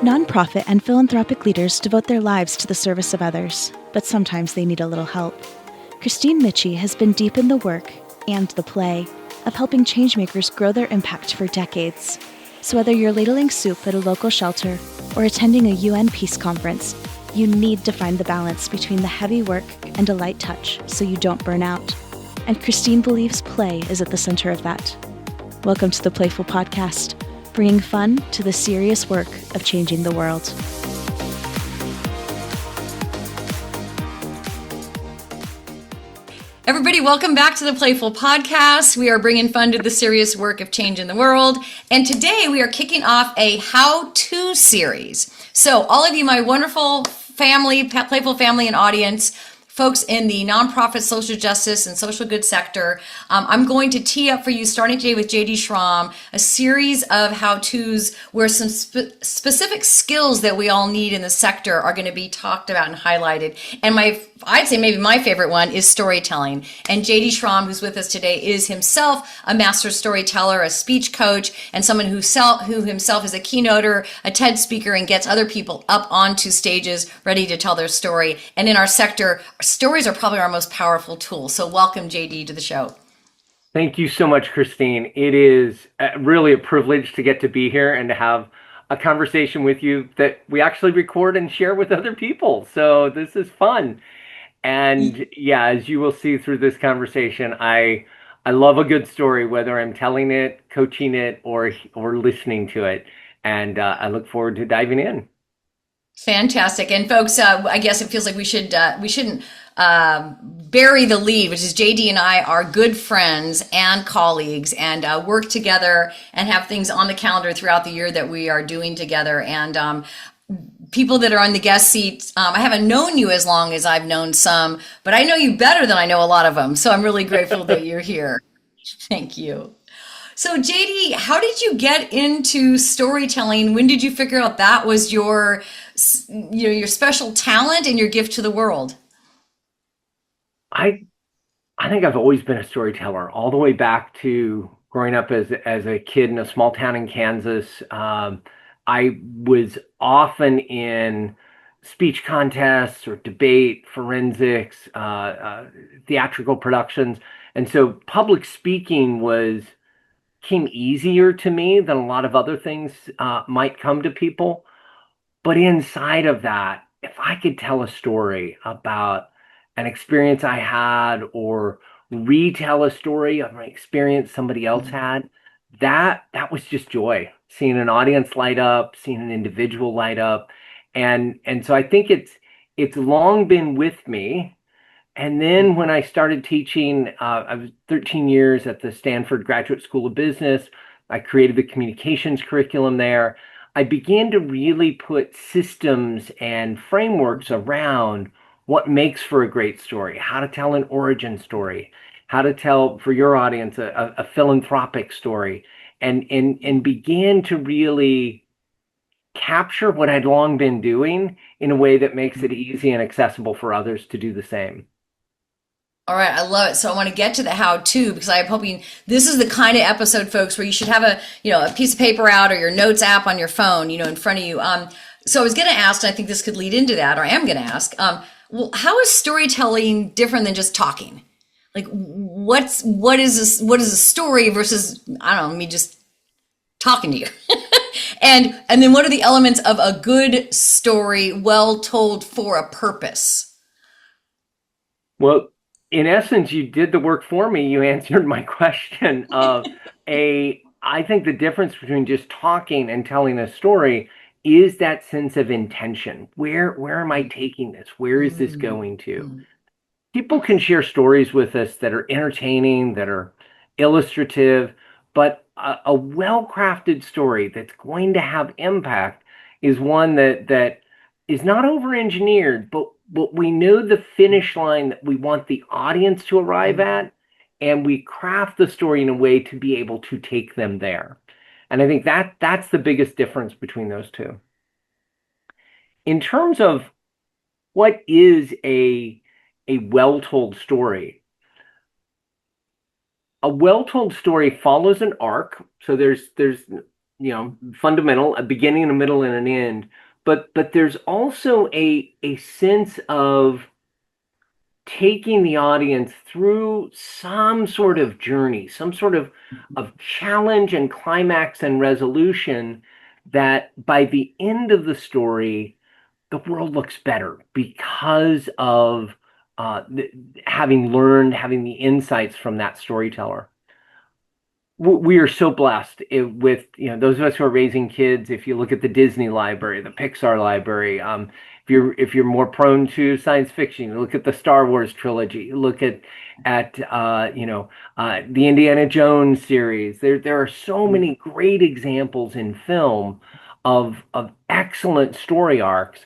Nonprofit and philanthropic leaders devote their lives to the service of others, but sometimes they need a little help. Kristine Michie has been deep in the work and the play of helping changemakers grow their impact for decades. So whether you're ladling soup at a local shelter or attending a UN peace conference, you need to find the balance between the heavy work and a light touch so you don't burn out. And Kristine believes play is at the center of that. Welcome to the PlayFull Podcast, bringing fun to the serious work of changing the world. Everybody, welcome back to the PlayFull Podcast. We are bringing fun to the serious work of changing the world. And today we are kicking off a how-to series. So all of you, my wonderful family, PlayFull family and audience, folks in the nonprofit social justice and social good sector, I'm going to tee up for you, starting today with JD Schramm, a series of how-tos where some specific skills that we all need in the sector are going to be talked about and highlighted. And I'd say maybe my favorite one is storytelling. And JD Schramm, who's with us today, is himself a master storyteller, a speech coach, and someone who himself is a keynoter, a TED speaker, and gets other people up onto stages ready to tell their story. And in our sector, stories are probably our most powerful tool. So welcome, JD, to the show. Thank you so much, Kristine. It is really a privilege to get to be here and to have a conversation with you that we actually record and share with other people. So this is fun. And yeah, as you will see through this conversation, I love a good story, whether I'm telling it, coaching it, or listening to it. And I look forward to diving in. Fantastic. And folks, I guess it feels like we shouldn't bury the lead, which is JD and I are good friends and colleagues and work together and have things on the calendar throughout the year that we are doing together. And people that are on the guest seats, I haven't known you as long as I've known some, but I know you better than I know a lot of them. So I'm really grateful that you're here. Thank you. So JD, how did you get into storytelling? When did you figure out that was your special talent and your gift to the world? I think I've always been a storyteller, all the way back to growing up as a kid in a small town in Kansas. I was often in speech contests or debate, forensics, theatrical productions. And so public speaking came easier to me than a lot of other things might come to people. But inside of that, if I could tell a story about an experience I had or retell a story of an experience somebody else had, that was just joy. Seeing an audience light up, seeing an individual light up. And so I think it's long been with me. And then when I started teaching, I was 13 years at the Stanford Graduate School of Business. I created the communications curriculum there. I began to really put systems and frameworks around what makes for a great story, how to tell an origin story, how to tell, for your audience, a philanthropic story, and began to really capture what I'd long been doing in a way that makes it easy and accessible for others to do the same. All right, I love it. So I want to get to the how-to because I'm hoping this is the kind of episode, folks, where you should have a piece of paper out or your notes app on your phone, in front of you. So I was going to ask, and I think this could lead into that, or I am going to ask, well, how is storytelling different than just talking? Like, what is a story versus, I don't know, me just talking to you? and then what are the elements of a good story, well told for a purpose? Well, in essence, you did the work for me. You answered my question of I think the difference between just talking and telling a story is that sense of intention. Where am I taking this? Where is this going to? People can share stories with us that are entertaining, that are illustrative, but a well-crafted story that's going to have impact is one that is not over-engineered, but we know the finish line that we want the audience to arrive at, and we craft the story in a way to be able to take them there. And I think that's the biggest difference between those two. In terms of what is a well-told story, a well-told story follows an arc. So there's fundamental, a beginning, a middle, and an end. But there's also a sense of taking the audience through some sort of journey, some sort of challenge and climax and resolution, that by the end of the story, the world looks better because of having the insights from that storyteller. We are so blessed with those of us who are raising kids. If you look at the Disney library, the Pixar library, if you're more prone to science fiction, you look at the Star Wars trilogy, you look at the Indiana Jones series. There are so many great examples in film of excellent story arcs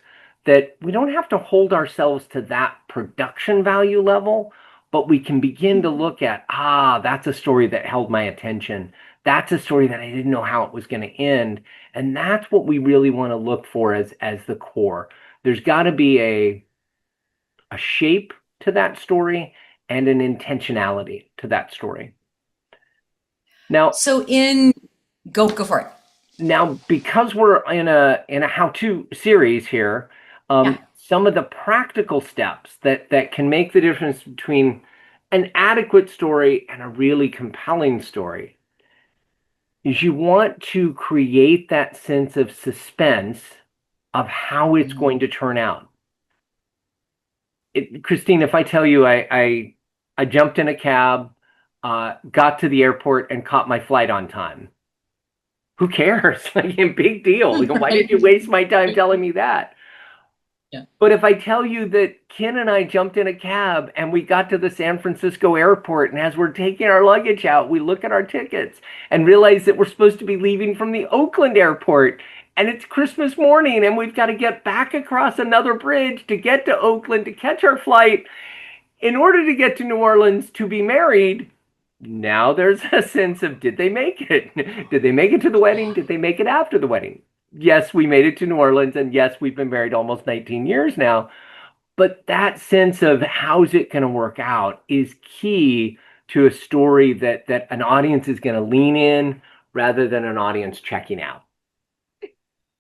that we don't have to hold ourselves to that production value level, but we can begin to look at, that's a story that held my attention. That's a story that I didn't know how it was going to end. And that's what we really want to look for as the core. There's got to be a shape to that story and an intentionality to that story. Now, go for it. Now, because we're in a how-to series here, some of the practical steps that can make the difference between an adequate story and a really compelling story is you want to create that sense of suspense of how it's going to turn out. Kristine, if I tell you I jumped in a cab, got to the airport, and caught my flight on time, who cares? Like, a big deal. Why did you waste my time telling me that? Yeah. But if I tell you that Ken and I jumped in a cab and we got to the San Francisco airport, and as we're taking our luggage out, we look at our tickets and realize that we're supposed to be leaving from the Oakland airport, and it's Christmas morning, and we've got to get back across another bridge to get to Oakland to catch our flight in order to get to New Orleans to be married. Now there's a sense of, did they make it? Did they make it to the wedding? Did they make it after the wedding? Yes, we made it to New Orleans, and yes, we've been married almost 19 years now. But that sense of how's it going to work out is key to a story that an audience is going to lean in rather than an audience checking out.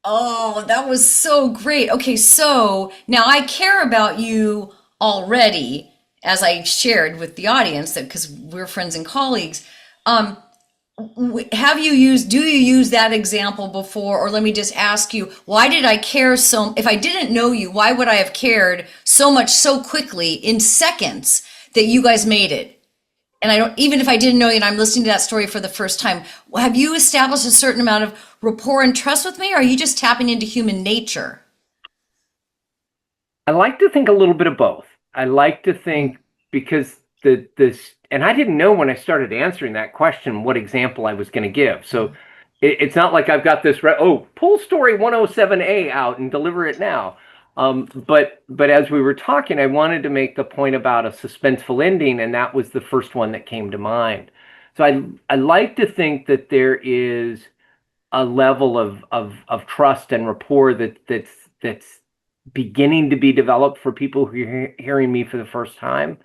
Oh, that was so great. Okay, so now I care about you already, as I shared with the audience, that because we're friends and colleagues. Do you use that example before? Or let me just ask you, why did I care if I didn't know you, why would I have cared so much so quickly in seconds that you guys made it? And even if I didn't know you and I'm listening to that story for the first time, have you established a certain amount of rapport and trust with me? Or are you just tapping into human nature? I like to think a little bit of both. I like to think, because and I didn't know when I started answering that question what example I was going to give. So it's not like I've got this, pull story 107A out and deliver it now. But as we were talking, I wanted to make the point about a suspenseful ending, and that was the first one that came to mind. So I like to think that there is a level of trust and rapport that's beginning to be developed for people who are hearing me for the first time.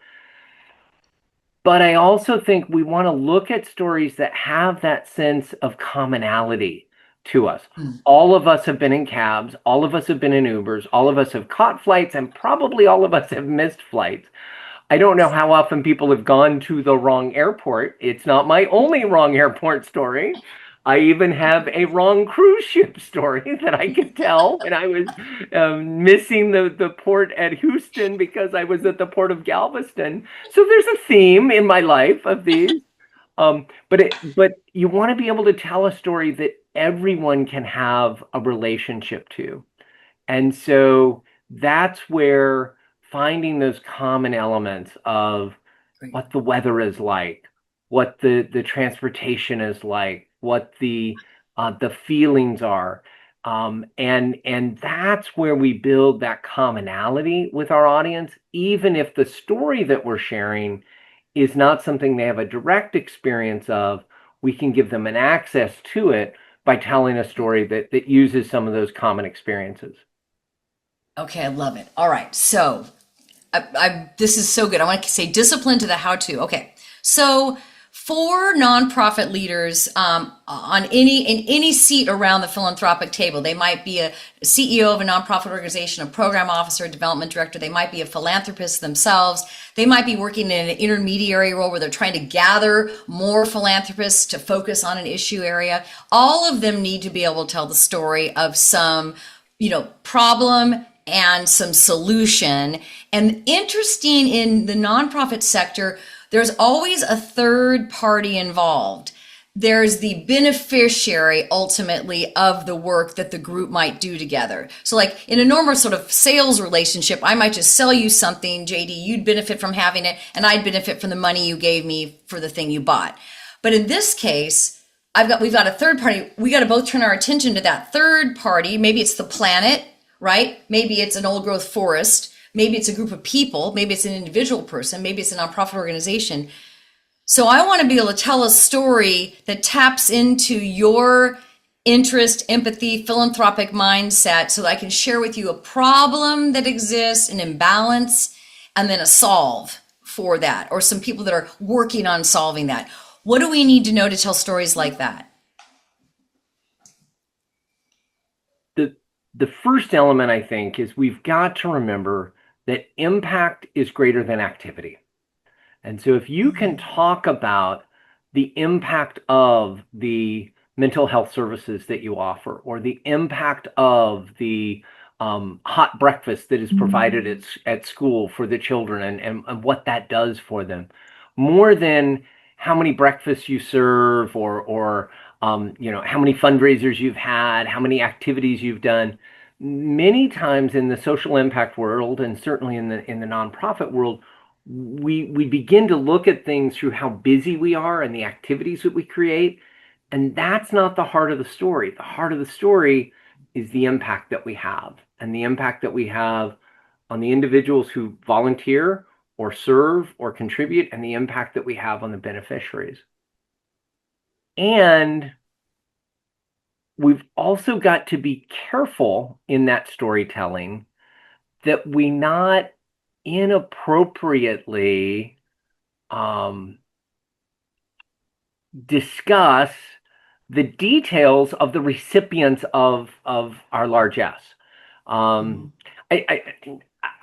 But I also think we want to look at stories that have that sense of commonality to us. All of us have been in cabs. All of us have been in Ubers. All of us have caught flights, and probably all of us have missed flights. I don't know how often people have gone to the wrong airport. It's not my only wrong airport story. I even have a wrong cruise ship story that I could tell. And I was missing the port at Houston because I was at the port of Galveston. So there's a theme in my life of these. But you want to be able to tell a story that everyone can have a relationship to. And so that's where finding those common elements of what the weather is like, what the transportation is like, what the feelings are, and that's where we build that commonality with our audience, even if the story that we're sharing is not something they have a direct experience of. We can give them an access to it by telling a story that uses some of those common experiences. Okay, I love it. All right, so this is so good. I want to say discipline to the how-to. Okay, so for nonprofit leaders in any seat around the philanthropic table. They might be a CEO of a nonprofit organization, a program officer, a development director. They might be a philanthropist themselves. They might be working in an intermediary role where they're trying to gather more philanthropists to focus on an issue area. All of them need to be able to tell the story of some, problem and some solution. And interesting, in the nonprofit sector, there's always a third party involved. There's the beneficiary ultimately of the work that the group might do together. So like in a normal sort of sales relationship, I might just sell you something, JD, you'd benefit from having it, and I'd benefit from the money you gave me for the thing you bought. But in this case, we've got a third party. We got to both turn our attention to that third party. Maybe it's the planet, right? Maybe it's an old growth forest. Maybe it's a group of people. Maybe it's an individual person. Maybe it's a nonprofit organization. So I want to be able to tell a story that taps into your interest, empathy, philanthropic mindset, so that I can share with you a problem that exists, an imbalance, and then a solve for that, or some people that are working on solving that. What do we need to know to tell stories like that? The first element, I think, is we've got to remember that impact is greater than activity. And so if you can talk about the impact of the mental health services that you offer, or the impact of the hot breakfast that is provided at school for the children, and what that does for them, more than how many breakfasts you serve, or how many fundraisers you've had, how many activities you've done. Many times in the social impact world, and certainly in the nonprofit world, we begin to look at things through how busy we are and the activities that we create. And that's not the heart of the story. The heart of the story is the impact that we have, and the impact that we have on the individuals who volunteer or serve or contribute, and the impact that we have on the beneficiaries. And we've also got to be careful in that storytelling that we not inappropriately discuss the details of the recipients of our largesse.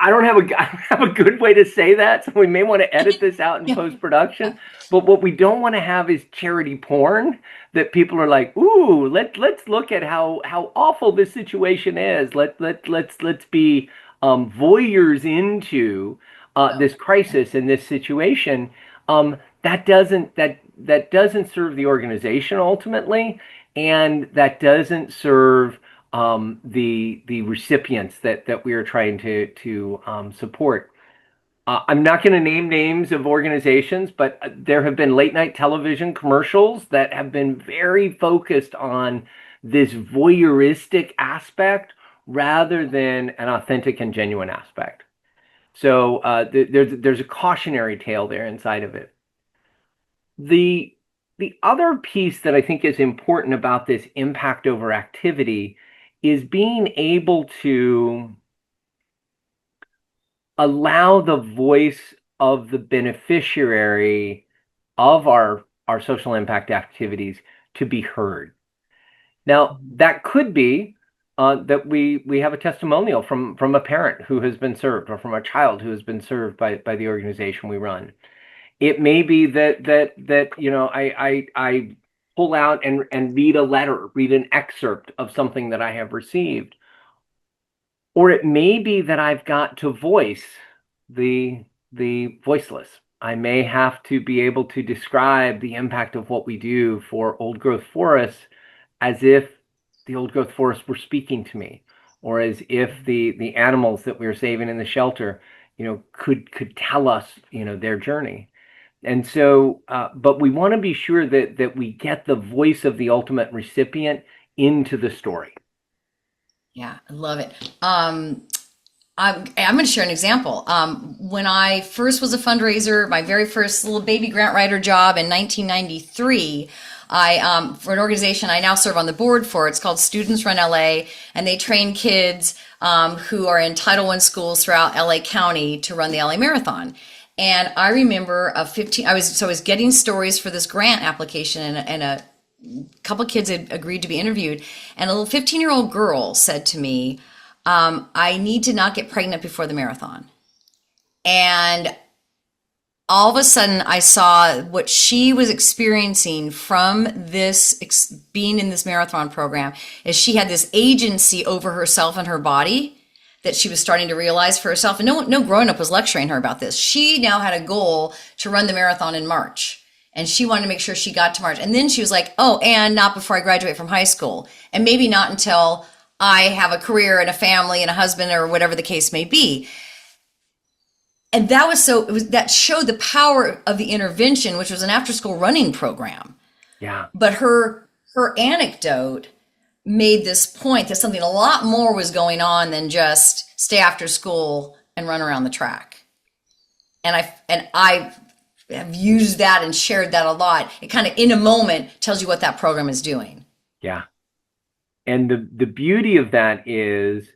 I don't have a good way to say that, so we may want to edit this out in post-production. But what we don't want to have is charity porn that people are like, "Ooh, let's look at how awful this situation is. Let's be voyeurs into this crisis and this situation." That doesn't serve the organization ultimately, and that doesn't serve the recipients that we are trying to support. I'm not going to name names of organizations, but there have been late night television commercials that have been very focused on this voyeuristic aspect rather than an authentic and genuine aspect. So there's a cautionary tale there inside of it. The other piece that I think is important about this impact over activity is being able to allow the voice of the beneficiary of our social impact activities to be heard. Now, that could be that we have a testimonial from a parent who has been served, or from a child who has been served by the organization we run. It may be that I pull out and read an excerpt of something that I have received. Or it may be that I've got to voice the voiceless. I may have to be able to describe the impact of what we do for old growth forests as if the old growth forests were speaking to me, or as if the animals that we are saving in the shelter, could tell us, their journey. And so, but we want to be sure that we get the voice of the ultimate recipient into the story. Yeah, I love it. I'm going to share an example. When I first was a fundraiser, my very first little baby grant writer job in 1993, I for an organization I now serve on the board for. It's called Students Run LA, and they train kids who are in Title I schools throughout LA County to run the LA Marathon. And I remember I was getting stories for this grant application, and a couple kids had agreed to be interviewed. And a little 15-year-old girl said to me, I need to not get pregnant before the marathon. And all of a sudden I saw what she was experiencing from this being in this marathon program is she had this agency over herself and her body that she was starting to realize for herself. And no grown up was lecturing her about this. She now had a goal to run the marathon in March, and she wanted to make sure she got to March. And then she was like, oh, and not before I graduate from high school, and maybe not until I have a career and a family and a husband or whatever the case may be. And that showed the power of the intervention, which was an after school running program. Yeah. But her anecdote made this point that something a lot more was going on than just stay after school and run around the track. And I have used that and shared that a lot. It kind of in a moment tells you what that program is doing. Yeah. And the beauty of that is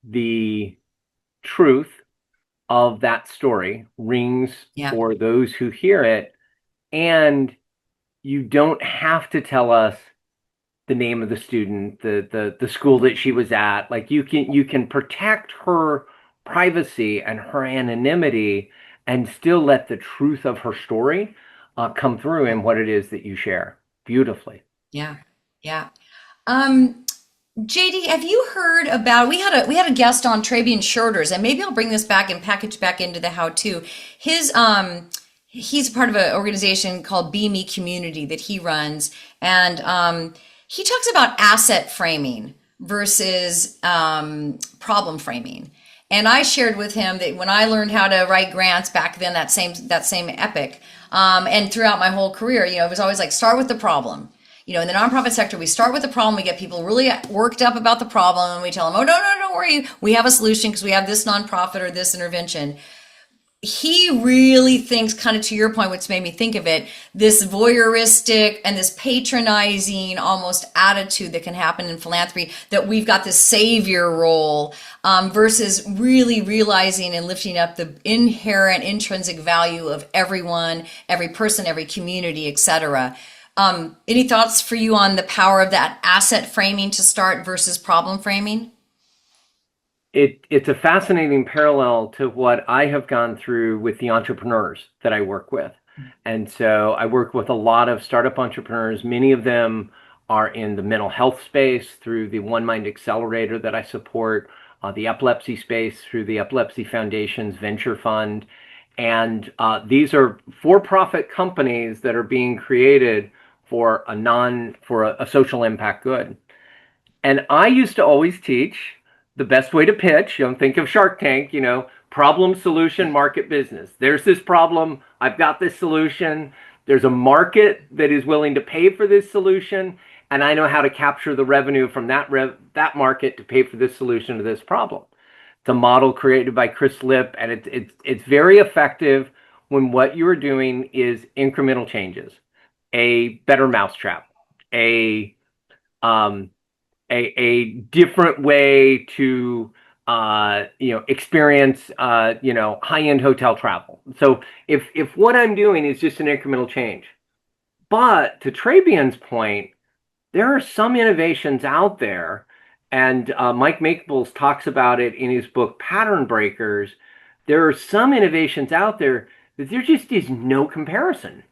the truth of that story rings for those who hear it. And you don't have to tell us the name of the student, the school that she was at. Like you can protect her privacy and her anonymity and still let the truth of her story come through in what it is that you share beautifully. Yeah. Yeah. JD, have you heard about, we had a guest on, Trabian Shorters, and maybe I'll bring this back and package back into the how-to. He's part of an organization called Be Me Community that he runs, and he talks about asset framing versus problem framing. And I shared with him that when I learned how to write grants back then, that same epic, and throughout my whole career, it was always like, start with the problem. In the nonprofit sector, we start with the problem. We get people really worked up about the problem, and we tell them, oh, no, don't worry. We have a solution because we have this nonprofit or this intervention. He really thinks, kind of to your point, which made me think of it, this voyeuristic and this patronizing almost attitude that can happen in philanthropy, that we've got this savior role, versus really realizing and lifting up the inherent intrinsic value of everyone, every person, every community, etc. Any thoughts for you on the power of that asset framing to start versus problem framing? It's a fascinating parallel to what I have gone through with the entrepreneurs that I work with. And so I work with a lot of startup entrepreneurs. Many of them are in the mental health space through the One Mind Accelerator that I support, the epilepsy space through the Epilepsy Foundation's venture fund. And these are for-profit companies that are being created for a social impact good. And I used to always teach the best way to pitch, think of Shark Tank, problem, solution, market, business. There's this problem. I've got this solution. There's a market that is willing to pay for this solution. And I know how to capture the revenue from that market to pay for this solution to this problem. It's a model created by Chris Lipp, and it's very effective when what you are doing is incremental changes. A better mousetrap, a different way to experience high-end hotel travel. So if what I'm doing is just an incremental change, but to Trabian's point, there are some innovations out there, and Mike Maples talks about it in his book Pattern Breakers. There are some innovations out there that there just is no comparison.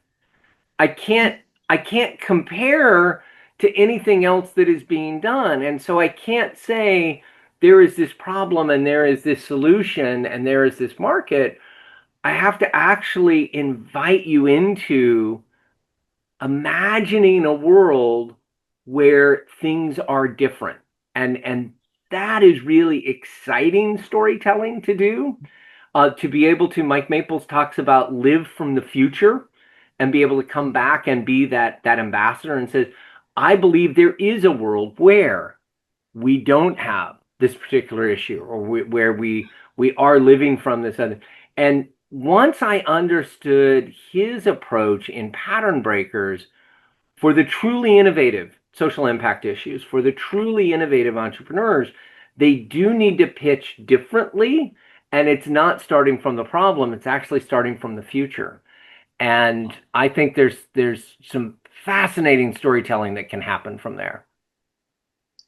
I can't compare to anything else that is being done. And so I can't say there is this problem and there is this solution and there is this market. I have to actually invite you into imagining a world where things are different. And that is really exciting storytelling to do, to be able to, Mike Maples talks about live from the future and be able to come back and be that ambassador and says, I believe there is a world where we don't have this particular issue, or where we are living from this other. And once I understood his approach in Pattern Breakers for the truly innovative social impact issues, for the truly innovative entrepreneurs, they do need to pitch differently And it's not starting from the problem, it's actually starting from the future. And I think there's some fascinating storytelling that can happen from there.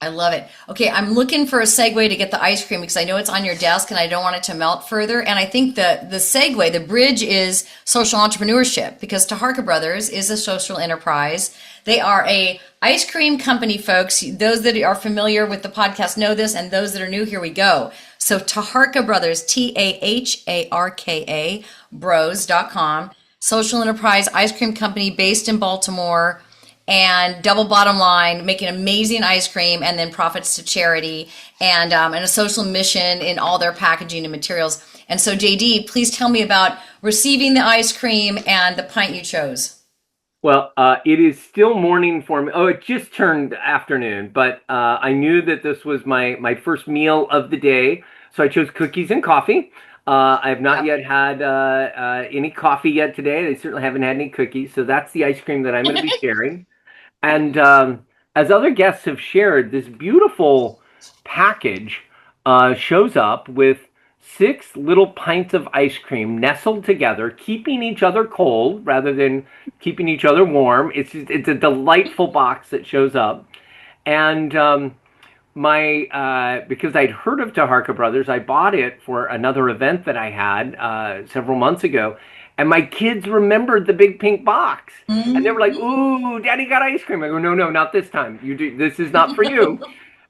I love it. Okay, I'm looking for a segue to get the ice cream because I know it's on your desk and I don't want it to melt further. And I think the segue, the bridge is social entrepreneurship because Taharka Brothers is a social enterprise. They are a ice cream company, folks. Those that are familiar with the podcast know this, and those that are new, here we go. So Taharka Brothers, TAHARKA, bros.com, social enterprise ice cream company based in Baltimore, and double bottom line, making amazing ice cream and then profits to charity, and a social mission in all their packaging and materials. And so JD, please tell me about receiving the ice cream and the pint you chose. Well, it is still morning for me. Oh, it just turned afternoon, but I knew that this was my first meal of the day, so I chose cookies and coffee. I have not yet had any coffee yet today. They certainly haven't had any cookies, so that's the ice cream that I'm going to be sharing. And as other guests have shared, this beautiful package shows up with 6 little pints of ice cream nestled together, keeping each other cold rather than keeping each other warm. It's a delightful box that shows up. And because I'd heard of Taharka Brothers, I bought it for another event that I had several months ago. And my kids remembered the big pink box, and they were like, "Ooh, Daddy got ice cream." I go, "No, no, not this time. You do. This is not for you."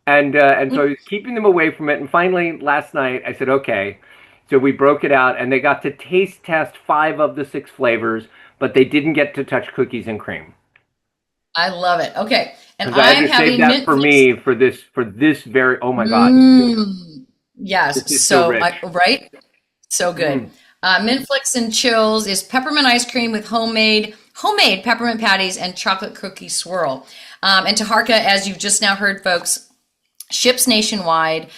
And so I was keeping them away from it. And finally, last night, I said, "Okay." So we broke it out, and they got to taste test 5 of the 6 flavors, but they didn't get to touch cookies and cream. I love it. Okay, and Because I I'm had to save having that mint for me for this very. Oh my God! Yes, This is so rich. right, so good. Mint Flicks and Chills is peppermint ice cream with homemade peppermint patties and chocolate cookie swirl. And Taharka, as you've just now heard, folks, ships nationwide,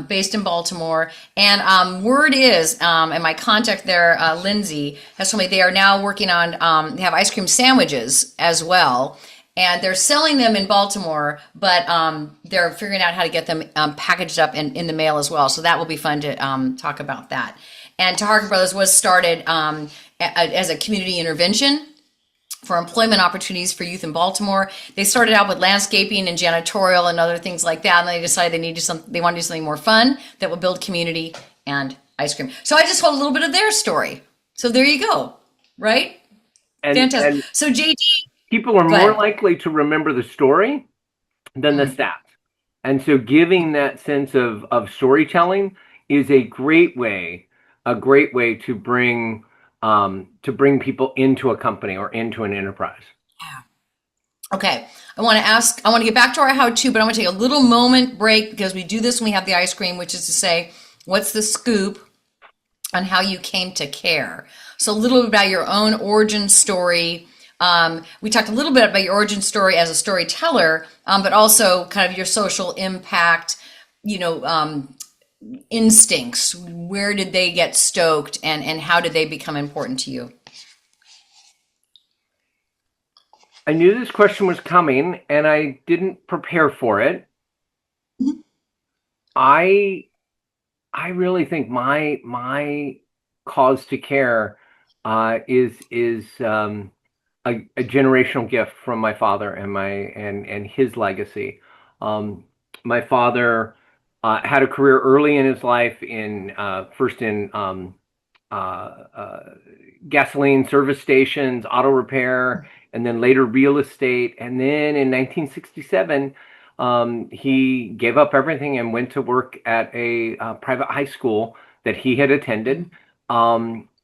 based in Baltimore. And word is, and my contact there, Lindsay, has told me they are now working on, they have ice cream sandwiches as well. And they're selling them in Baltimore, but they're figuring out how to get them packaged up in the mail as well. So that will be fun to talk about that. And Taharka Brothers was started as a community intervention for employment opportunities for youth in Baltimore. They started out with landscaping and janitorial and other things like that, and they decided they wanted to do something more fun that would build community and ice cream. So I just told a little bit of their story. So there you go, right? Fantastic. And so JD, people are more likely to remember the story than the stats. And so giving that sense of storytelling is a great way to bring people into a company or into an enterprise. Yeah. Okay. I want to get back to our how-to, but I want to take a little moment break because we do this when we have the ice cream, which is to say, what's the scoop on how you came to care? So a little bit about your own origin story. We talked a little bit about your origin story as a storyteller, but also kind of your social impact, instincts. Where did they get stoked and how did they become important to you? I knew this question was coming and I didn't prepare for it. Mm-hmm. I really think my cause to care is a generational gift from my father and his legacy. My father had a career early in his life first in gasoline service stations, auto repair, and then later real estate. And then in 1967, he gave up everything and went to work at a private high school that he had attended.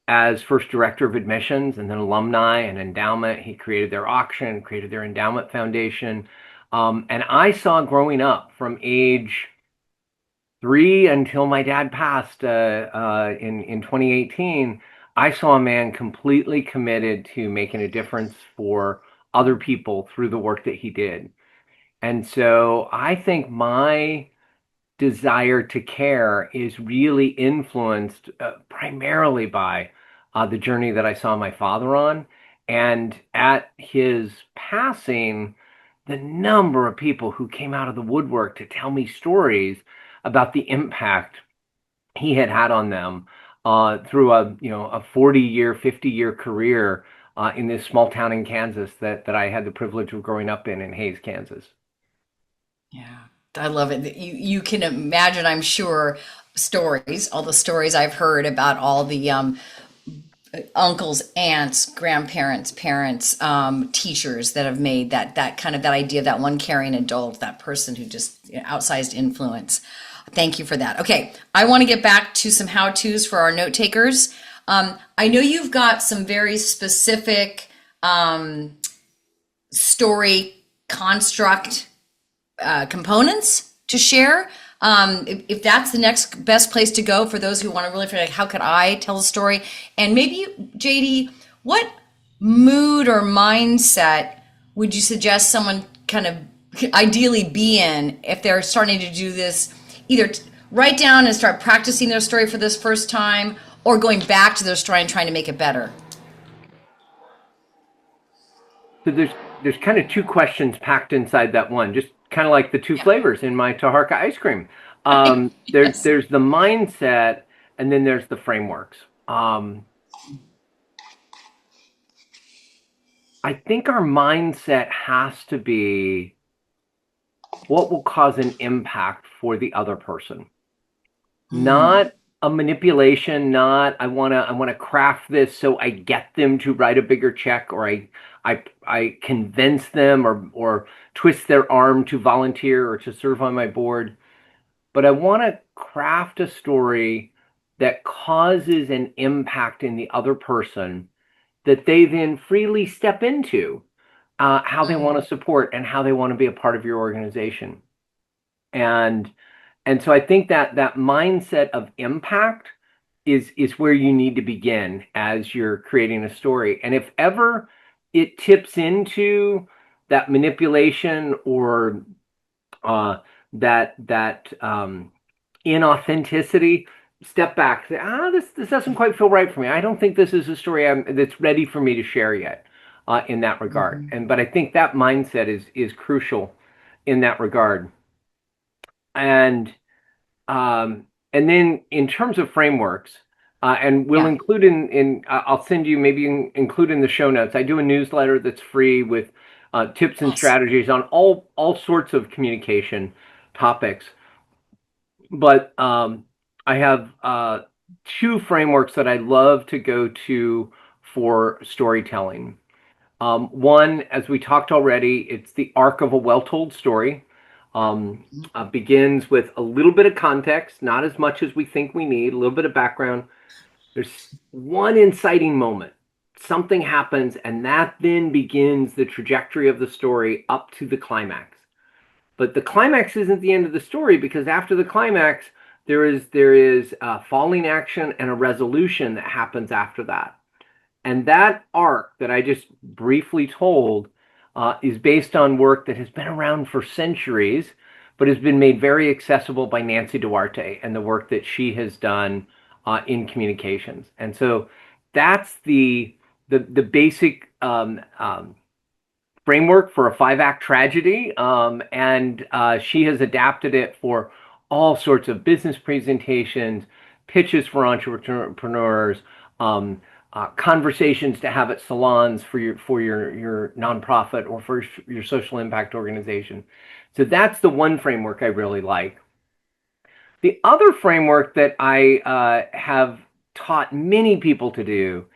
As first director of admissions and then alumni and endowment. He created their auction, created their endowment foundation. And I saw growing up from age 3 until my dad passed in 2018, I saw a man completely committed to making a difference for other people through the work that he did. And so I think my desire to care is really influenced primarily by the journey that I saw my father on. And at his passing, the number of people who came out of the woodwork to tell me stories about the impact he had on them through a 40-year, 50-year career in this small town in Kansas that I had the privilege of growing up in Hays, Kansas. Yeah, I love it. You can imagine, I'm sure, all the stories I've heard about all the uncles, aunts, grandparents, parents, teachers that have made that kind of that idea of that one caring adult, that person who just outsized influence. Thank you for that. Okay, I want to get back to some how-tos for our note takers. I know you've got some very specific story construct components to share. If that's the next best place to go for those who want to really figure out how could I tell a story, and maybe JD, what mood or mindset would you suggest someone kind of ideally be in if they're starting to do this, either write down and start practicing their story for this first time, or going back to their story and trying to make it better? So there's kind of two questions packed inside that one, just kind of like the two flavors in my Taharka ice cream. Yes. There's the mindset, and then there's the frameworks. I think our mindset has to be what will cause an impact for the other person, not a manipulation, not I want to craft this so I get them to write a bigger check, or I convince them or twist their arm to volunteer or to serve on my board. But I want to craft a story that causes an impact in the other person that they then freely step into how they want to support and how they want to be a part of your organization. And so I think that mindset of impact is where you need to begin as you're creating a story. And if ever it tips into that manipulation or that inauthenticity, step back. Say, this doesn't quite feel right for me. I don't think this is a story that's ready for me to share yet in that regard. But I think that mindset is crucial in that regard. And then in terms of frameworks, and we'll include I'll send you, maybe include in the show notes. I do a newsletter that's free with tips and strategies on all sorts of communication topics. But I have two frameworks that I love to go to for storytelling. One, as we talked already, it's the arc of a well-told story. Begins with a little bit of context, not as much as we think we need, a little bit of background. There's one inciting moment. Something happens, and that then begins the trajectory of the story up to the climax. But the climax isn't the end of the story, because after the climax, there is falling action and a resolution that happens after that. And that arc that I just briefly told is based on work that has been around for centuries, but has been made very accessible by Nancy Duarte and the work that she has done in communications. And so that's the basic framework for a 5-act tragedy, and she has adapted it for all sorts of business presentations, pitches for entrepreneurs, conversations to have at salons for your nonprofit or for your social impact organization. So that's the one framework I really like. The other framework that I have taught many people to do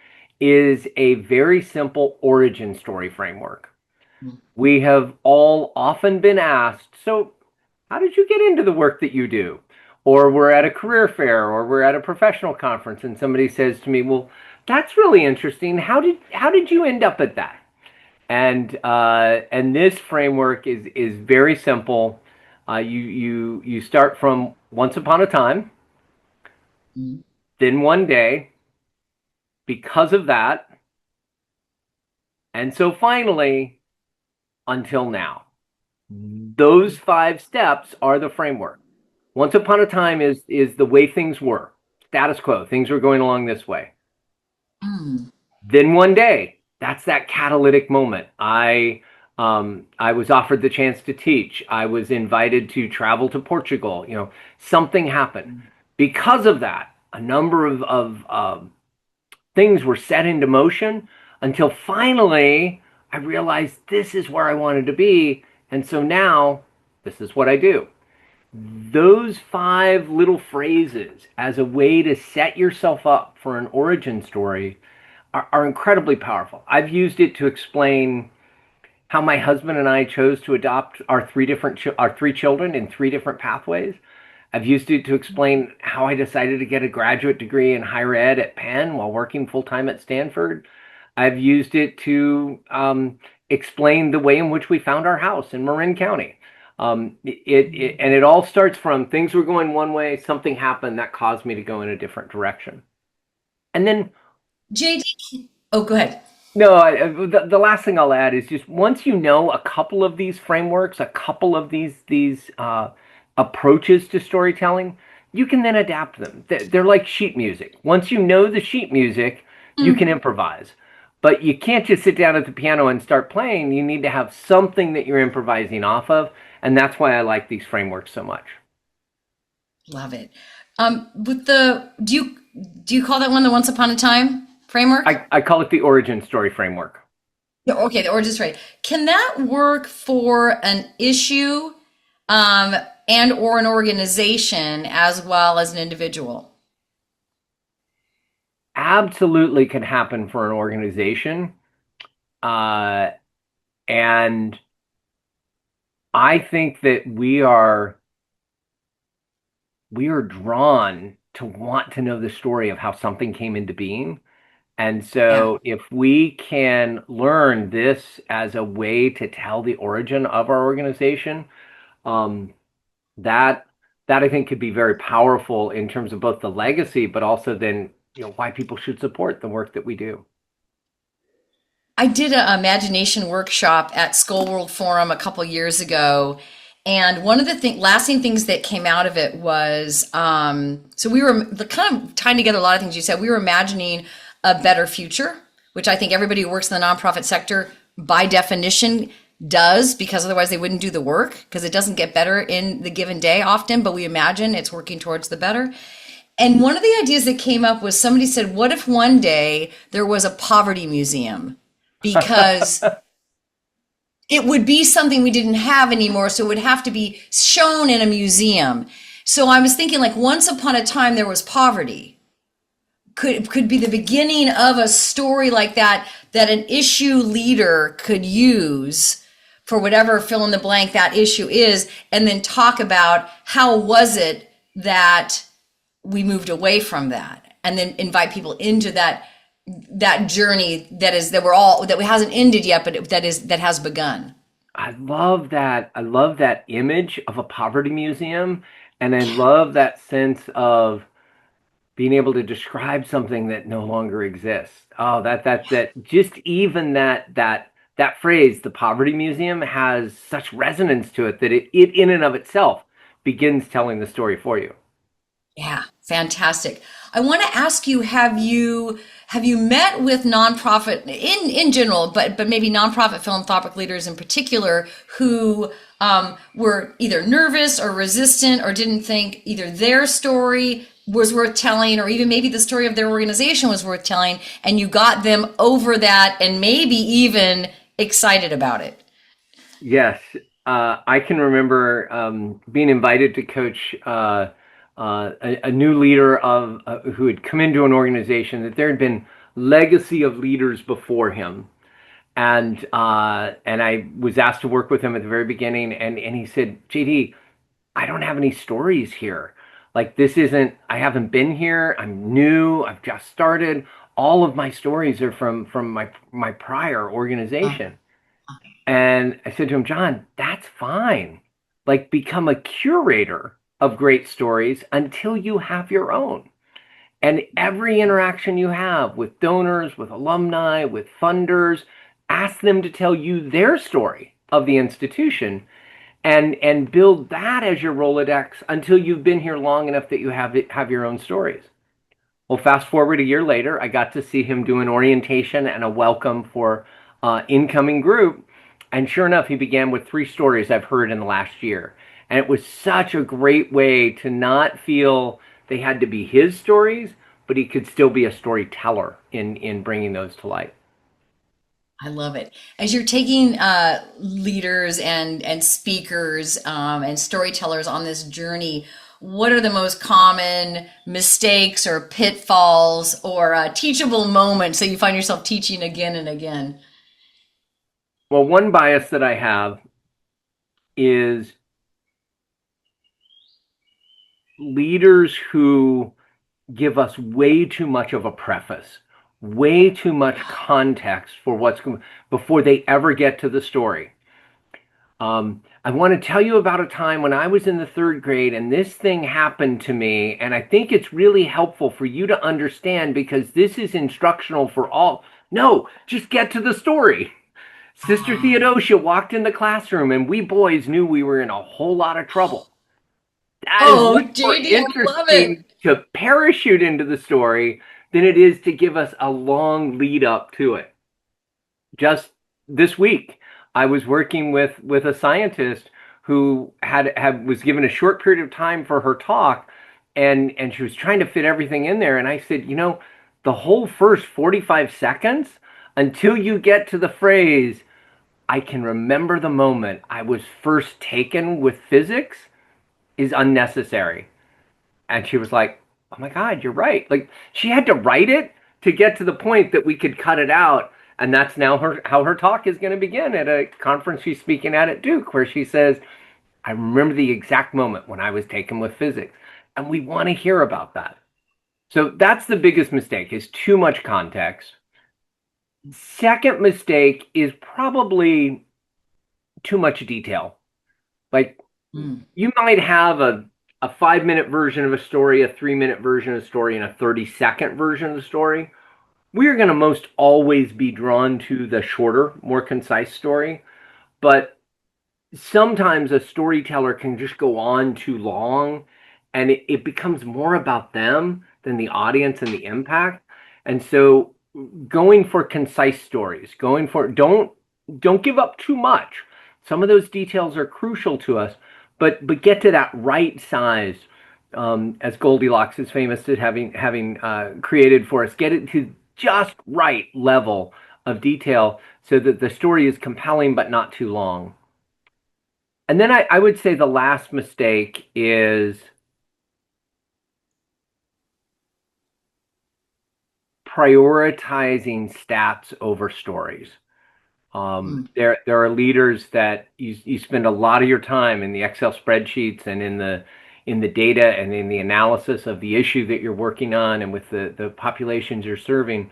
is a very simple origin story framework. We have all often been asked, so how did you get into the work that you do? Or we're at a career fair, or we're at a professional conference, and somebody says to me, well, that's really interesting. How did you end up at that? And this framework is very simple. You start from once upon a time, then one day, because of that, and so finally, until now. Those 5 steps are the framework. Once upon a time is the way things were, status quo. Things were going along this way. Then one day, that's that catalytic moment. I was offered the chance to teach. I was invited to travel to Portugal. Something happened. because of that, a number of things were set into motion until finally I realized this is where I wanted to be. And so now this is what I do. Those 5 little phrases as a way to set yourself up for an origin story are incredibly powerful. I've used it to explain how my husband and I chose to adopt our 3 children in 3 different pathways. I've used it to explain how I decided to get a graduate degree in higher ed at Penn while working full time at Stanford. I've used it to explain the way in which we found our house in Marin County. And it all starts from things were going one way, something happened that caused me to go in a different direction. And then, JD, oh, go ahead. no, the last thing I'll add is just once you know a couple of these frameworks, a couple of these approaches to storytelling, you can then adapt them. They're like sheet music. Once you know the sheet music, you can improvise. But you can't just sit down at the piano and start playing. You need to have something that you're improvising off of. And that's why I like these frameworks so much. Love it. Do you call that one the Once Upon a Time framework? I call it the origin story framework. Okay, the origin story. Can that work for an issue and or an organization as well as an individual? Absolutely can happen for an organization. And I think that we are drawn to want to know the story of how something came into being. And so if we can learn this as a way to tell the origin of our organization, that I think could be very powerful in terms of both the legacy, but also then, why people should support the work that we do. I did an imagination workshop at Skull World Forum a couple years ago. And one of the lasting things that came out of it was, so we were kind of tying together a lot of things you said. We were imagining a better future, which I think everybody who works in the nonprofit sector by definition does, because otherwise they wouldn't do the work, because it doesn't get better in the given day often, but we imagine it's working towards the better. And one of the ideas that came up was somebody said, what if one day there was a poverty museum? Because it would be something we didn't have anymore, so it would have to be shown in a museum. So I was thinking, like, once upon a time there was poverty. Could be the beginning of a story like that an issue leader could use for whatever fill in the blank that issue is, and then talk about how was it that we moved away from that, and then invite people into that journey that hasn't ended yet, but that has begun. I love that. I love that image of a poverty museum, and I love that sense of being able to describe something that no longer exists. Oh, that just even that phrase, the poverty museum, has such resonance to it that it in and of itself begins telling the story for you. Yeah, fantastic. I want to ask you, have you met with nonprofit in general, but maybe nonprofit philanthropic leaders in particular who were either nervous or resistant or didn't think either their story was worth telling, or even maybe the story of their organization was worth telling, and you got them over that and maybe even excited about it? Yes. I can remember being invited to coach a new leader who had come into an organization that there had been legacy of leaders before him. And I was asked to work with him at the very beginning, and he said, JD, I don't have any stories here. Like, I haven't been here. I'm new. I've just started. All of my stories are from my prior organization. And I said to him, John, that's fine. Like, become a curator of great stories until you have your own. And every interaction you have with donors, with alumni, with funders, ask them to tell you their story of the institution, and build that as your Rolodex until you've been here long enough that you have your own stories. Well, fast forward a year later, I got to see him do an orientation and a welcome for incoming group. And sure enough, he began with 3 stories I've heard in the last year. And it was such a great way to not feel They had to be his stories, but he could still be a storyteller in bringing those to light. I love it. As you're taking leaders and speakers and storytellers on this journey, what are the most common mistakes or pitfalls or teachable moments that you find yourself teaching again and again? Well, one bias that I have is leaders who give us way too much of a preface, way too much context for what's going before they ever get to the story. I want to tell you about a time when I was in the 3rd grade and this thing happened to me, and I think it's really helpful for you to understand because this is instructional for all. No, just get to the story. Sister Theodosia walked in the classroom and we boys knew we were in a whole lot of trouble. That is much more JD, I love interesting it. to parachute into the story than it is to give us a long lead up to it. Just this week, I was working with a scientist who was given a short period of time for her talk, and she was trying to fit everything in there. And I said, the whole first 45 seconds until you get to the phrase, I can remember the moment I was first taken with physics, is unnecessary. And she was like, oh my God, you're right. Like, she had to write it to get to the point that we could cut it out. And that's now how her talk is going to begin at a conference she's speaking at Duke, where she says, I remember the exact moment when I was taken with physics. And we want to hear about that. So that's the biggest mistake, is too much context. Second mistake is probably too much detail. Like, you might have a 5-minute version of a story, a 3-minute version of a story, and a 30-second version of the story. We are going to most always be drawn to the shorter, more concise story. But sometimes a storyteller can just go on too long, and it becomes more about them than the audience and the impact. And so going for concise stories, don't give up too much. Some of those details are crucial to us, but get to that right size, as Goldilocks is famous at having created for us. Get it to just right level of detail so that the story is compelling but not too long. And then I would say the last mistake is prioritizing stats over stories. There are leaders that you spend a lot of your time in the Excel spreadsheets and in the data and in the analysis of the issue that you're working on and with the populations you're serving.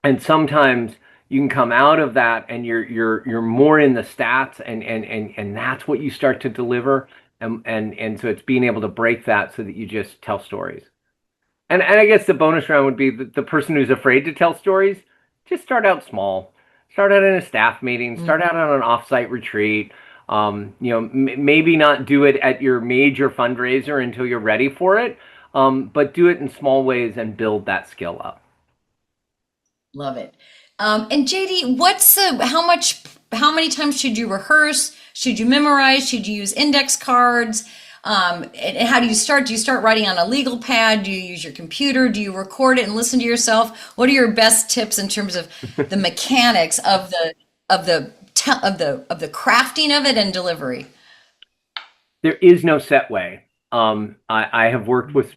And sometimes you can come out of that and you're more in the stats and that's what you start to deliver. And so it's being able to break that so that you just tell stories. And I guess the bonus round would be the person who's afraid to tell stories, just start out small. Start out in a staff meeting, start out on an offsite retreat. Maybe not do it at your major fundraiser until you're ready for it, but do it in small ways and build that skill up. Love it. And JD, how many times should you rehearse? Should you memorize? Should you use index cards? And how do you start? Do you start writing on a legal pad? Do you use your computer? Do you record it and listen to yourself? What are your best tips in terms of the mechanics of the crafting of it and delivery? There is no set way. I have worked with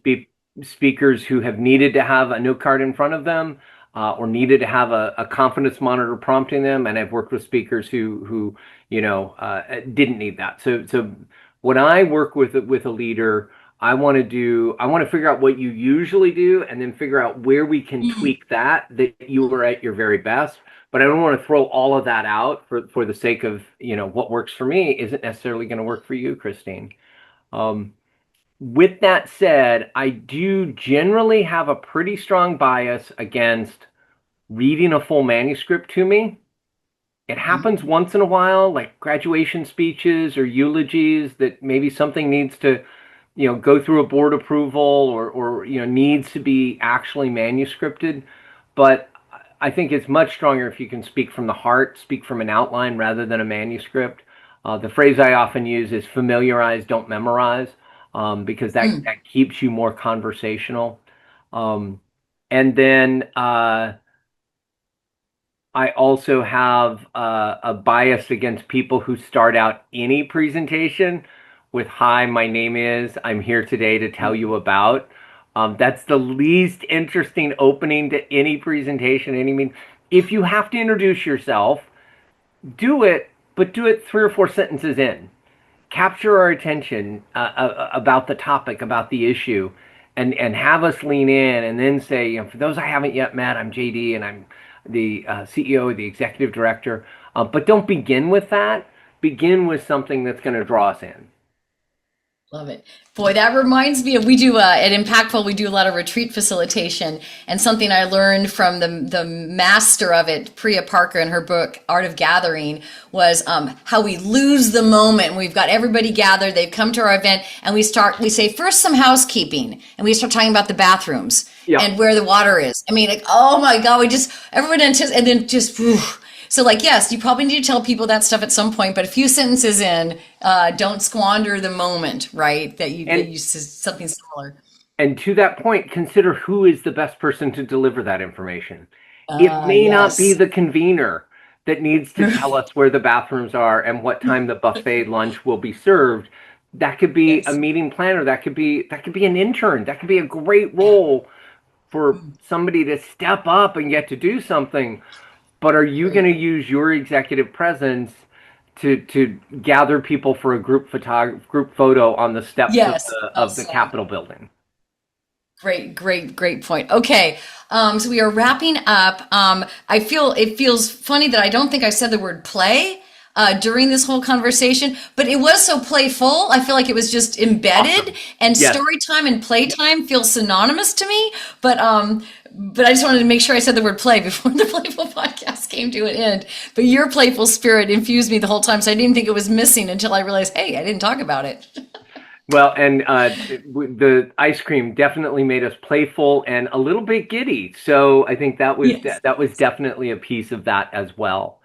speakers who have needed to have a note card in front of them, or needed to have a confidence monitor prompting them, and I've worked with speakers who didn't need that. So when I work with a leader, I want to figure out what you usually do and then figure out where we can tweak that you are at your very best. But I don't want to throw all of that out for the sake of, what works for me isn't necessarily going to work for you, Kristine. With that said, I do generally have a pretty strong bias against reading a full manuscript to me. It happens once in a while, like graduation speeches or eulogies, that maybe something needs to, go through a board approval or needs to be actually manuscripted. But I think it's much stronger if you can speak from the heart, speak from an outline rather than a manuscript. The phrase I often use is familiarize, don't memorize. because that keeps you more conversational. And then I also have a bias against people who start out any presentation with, "Hi, my name is, I'm here today to tell you about." That's the least interesting opening to any presentation. If you have to introduce yourself, do it, but do it 3 or 4 sentences in. Capture our attention about the topic, about the issue, and have us lean in, and then say, for those I haven't yet met, I'm JD, and I'm the CEO, the executive director. But don't begin with that. Begin with something that's going to draw us in. Love it. Boy, that reminds me of, we do at Impactful, we do a lot of retreat facilitation, and something I learned from the master of it, Priya Parker, in her book, Art of Gathering, was how we lose the moment. We've got everybody gathered, they've come to our event, and we say, first some housekeeping, and we start talking about the bathrooms and where the water is. Oh my God, everyone anticipates, and then just, whew. So yes, you probably need to tell people that stuff at some point, but a few sentences in, don't squander the moment, right? That you said something similar. And to that point, consider who is the best person to deliver that information. It may not be the convener that needs to tell us where the bathrooms are and what time the buffet lunch will be served. That could be a meeting planner. That could be an intern. That could be a great role for somebody to step up and get to do something. But are you going to use your executive presence to gather people for a group photo on the steps of the Capitol building? Great point. Okay, so we are wrapping up. It feels funny that I don't think I said the word play during this whole conversation, but it was so playful. I feel like it was just embedded, and story time and playtime feel synonymous to me. But I just wanted to make sure I said the word play before the Playful Podcast came to an end. But your playful spirit infused me the whole time, so I didn't think it was missing until I realized, hey, I didn't talk about it. Well, and the ice cream definitely made us playful and a little bit giddy. So I think that was definitely a piece of that as well.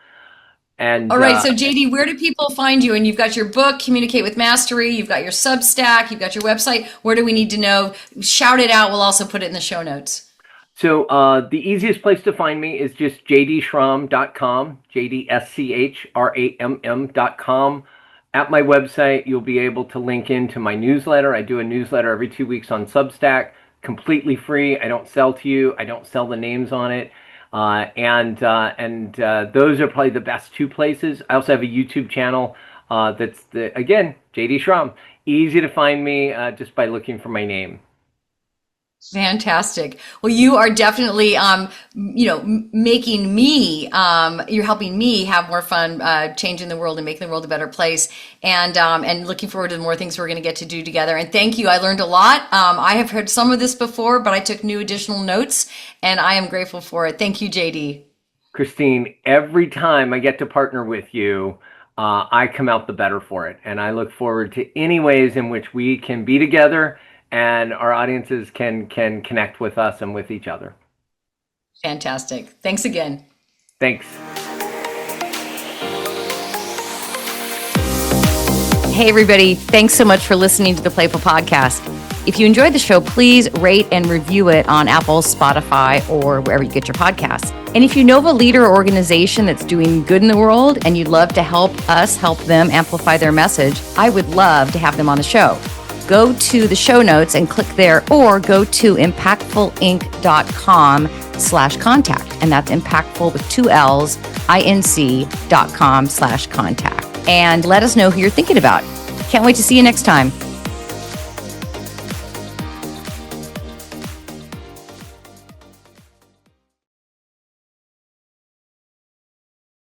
And all right, so JD, where do people find you? And you've got your book, Communicate with Mastery. You've got your Substack. You've got your website. Where do we need to know? Shout it out. We'll also put it in the show notes. So the easiest place to find me is just jdschramm.com, jdschramm.com. At my website, you'll be able to link into my newsletter. I do a newsletter every 2 weeks on Substack, completely free. I don't sell to you. I don't sell the names on it. And those are probably the best 2 places. I also have a YouTube channel that's, again, JD Schramm. Easy to find me just by looking for my name. Fantastic. Well, you are definitely, making me, you're helping me have more fun, changing the world and making the world a better place. And looking forward to more things we're going to get to do together. And thank you. I learned a lot. I have heard some of this before, but I took new additional notes, and I am grateful for it. Thank you, JD. Kristine, every time I get to partner with you, I come out the better for it. And I look forward to any ways in which we can be together and our audiences can connect with us and with each other. Fantastic. Thanks again. Thanks. Hey, everybody. Thanks so much for listening to the Playful Podcast. If you enjoyed the show, please rate and review it on Apple, Spotify, or wherever you get your podcasts. And if you know of a leader or organization that's doing good in the world and you'd love to help us help them amplify their message, I would love to have them on the show. Go to the show notes and click there, or go to impactfulinc.com/contact. And that's impactful with 2 L's, inc.com/contact. And let us know who you're thinking about. Can't wait to see you next time.